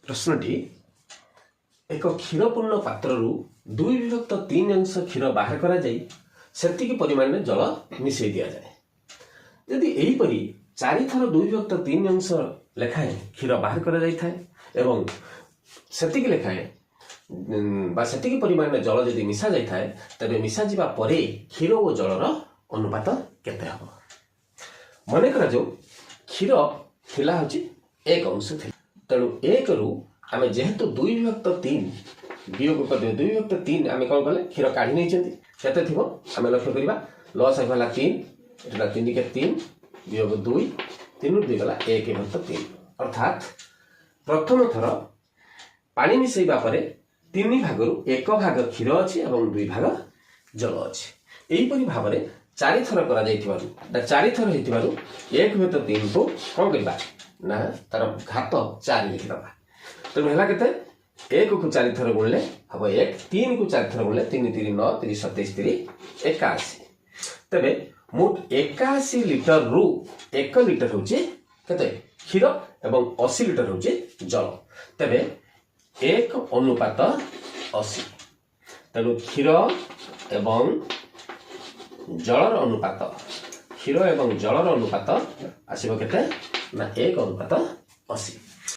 प्रश्नटी एक क्षीरपूर्ण पात्र 2/3 अंश क्षीर बाहर करा जाई सेतिकी परिमाण में जल मिसई दिया जाए। यदि एहीपरि 4 थर 2/3 अंश लेखाएं क्षीर बाहर करा जाई थाए एवं सेतिकी लेखाएं सेतिकी परिमाण में जल यदि मिसा जाई थाए तबे मिसा जिबा परे क्षीर और जलर अनुपात केते हबो। मन करा जो क्षीर थिला होची 1 अंश थिला तेणु 1 रु आमे जेहेतु 2/3 वियोग कर 2/3 आमे कौन कले क्षीर काढी नै छथि केते थिबो आमे लक्ष्य करिबा लॉस होला 3 एटा 3 के 3 वियोग 2 3 2 गला 1/3 अर्थात प्रथम थर पानी मिसैबा परे 3 भागरु 1 भाग क्षीर अछि एवं 2 भाग जल अछि। एही परि भाबरे 4 थर करा जाइथिबारु 4 थर हेतिबारु 1/3 को कोन करिबा ना तार घात 4 लिखि दबा तो हेला केते 1 को 4 थर गुणले हबो 1 3 को 4 थर गुणले 3 3 9 3 27 3 81 तबे मोट 81 लिटर रु 1 लिटर होचे केते क्षीर एवं 80 लिटर होचे जल तबे 1 अनुपात 80 तेणु क्षीर एवं जलर अनुपात क्षीर एवं जलर अनुपात आसीबो केते ना 1 अनुपात 80।